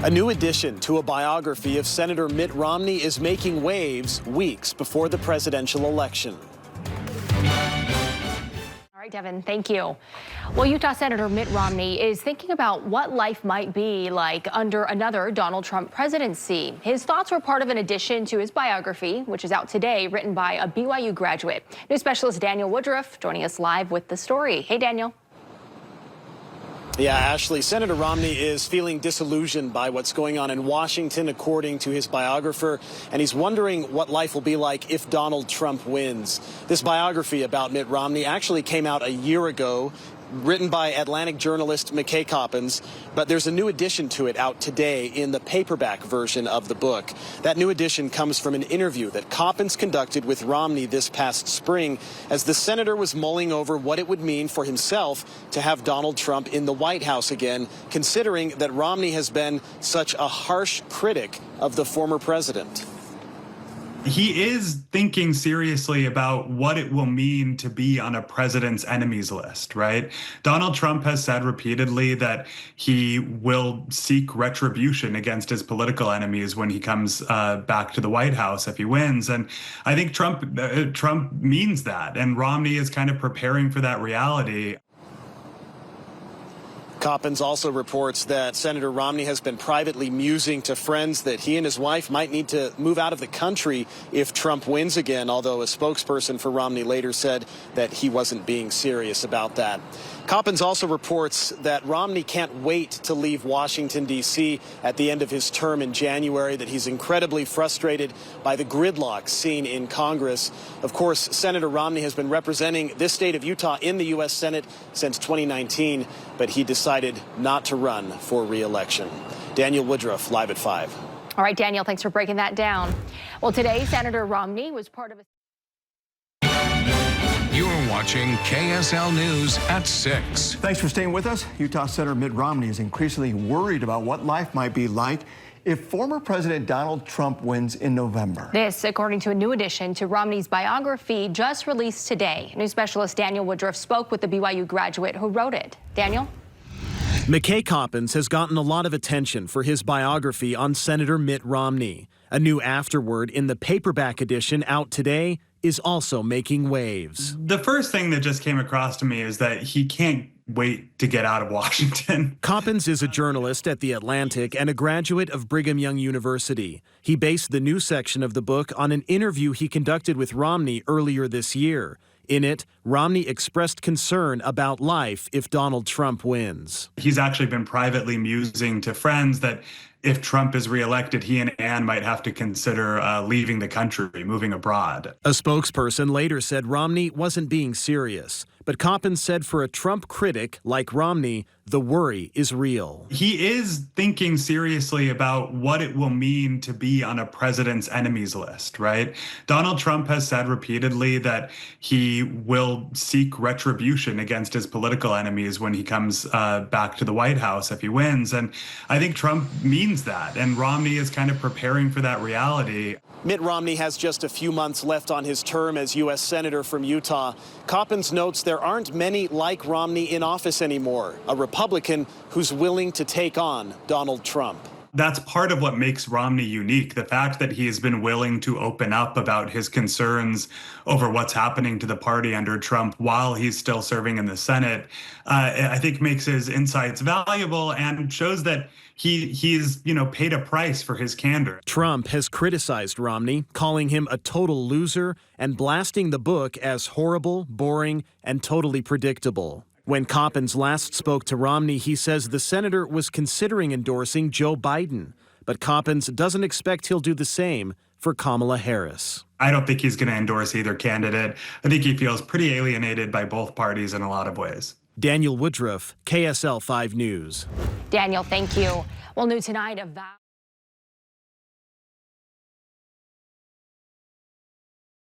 A new addition to a biography of Senator Mitt Romney is making waves weeks before the presidential election. All right, Devin, thank you. Well, Utah Senator Mitt Romney is thinking about what life might be like under another Donald Trump presidency. His thoughts were part of an addition to his biography, which is out today, written by a BYU graduate. News specialist Daniel Woodruff joining us live with the story. Hey, Daniel. Yeah, Ashley, Senator Romney is feeling disillusioned by what's going on in Washington, according to his biographer, and he's wondering what life will be like if Donald Trump wins. This biography about Mitt Romney actually came out a year ago, written by Atlantic journalist McKay Coppins, but there's a new edition to it out today in the paperback version of the book. That new edition comes from an interview that Coppins conducted with Romney this past spring as the senator was mulling over what it would mean for himself to have Donald Trump in the White House again, considering that Romney has been such a harsh critic of the former president. He is thinking seriously about what it will mean to be on a president's enemies list, right? Donald Trump has said repeatedly that he will seek retribution against his political enemies when he comes back to the White House if he wins. And I think Trump means that. And Romney is kind of preparing for that reality. Coppins also reports that Senator Romney has been privately musing to friends that he and his wife might need to move out of the country if Trump wins again, although a spokesperson for Romney later said that he wasn't being serious about that. Coppins also reports that Romney can't wait to leave Washington, D.C. at the end of his term in January, that he's incredibly frustrated by the gridlock seen in Congress. Of course, Senator Romney has been representing this state of Utah in the U.S. Senate since 2019, but he decided not to run for re-election. Daniel Woodruff, live at 5. All right, Daniel, thanks for breaking that down. Well, today, Senator Romney was part of a... You're watching KSL News at 6. Thanks for staying with us. Utah Senator Mitt Romney is increasingly worried about what life might be like if former President Donald Trump wins in November. This, according to a new addition to Romney's biography just released today. News specialist Daniel Woodruff spoke with the BYU graduate who wrote it. Daniel? McKay Coppins has gotten a lot of attention for his biography on Senator Mitt Romney. A new afterword in the paperback edition out today is also making waves. The first thing that just came across to me is that he can't wait to get out of Washington. Coppins is a journalist at The Atlantic and a graduate of Brigham Young University. He based the new section of the book on an interview he conducted with Romney earlier this year. In it, Romney expressed concern about life if Donald Trump wins. He's actually been privately musing to friends that if Trump is reelected, he and Ann might have to consider leaving the country, moving abroad. A spokesperson later said Romney wasn't being serious, but Coppins said for a Trump critic like Romney, the worry is real. He is thinking seriously about what it will mean to be on a president's enemies list, right? Donald Trump has said repeatedly that he will seek retribution against his political enemies when he comes back to the White House if he wins. And I think Trump means that, and Romney is kind of preparing for that reality. Mitt Romney has just a few months left on his term as U.S. Senator from Utah. Coppins notes there aren't many like Romney in office anymore, a Republican who's willing to take on Donald Trump. That's part of what makes Romney unique. The fact that he has been willing to open up about his concerns over what's happening to the party under Trump while he's still serving in the Senate, I think makes his insights valuable and shows that he's paid a price for his candor. Trump has criticized Romney, calling him a total loser and blasting the book as horrible, boring, and totally predictable. When Coppins last spoke to Romney, he says the senator was considering endorsing Joe Biden, but Coppins doesn't expect he'll do the same for Kamala Harris. I don't think he's going to endorse either candidate. I think he feels pretty alienated by both parties in a lot of ways. Daniel Woodruff, KSL 5 News. Daniel, thank you. Well, new tonight, a vow.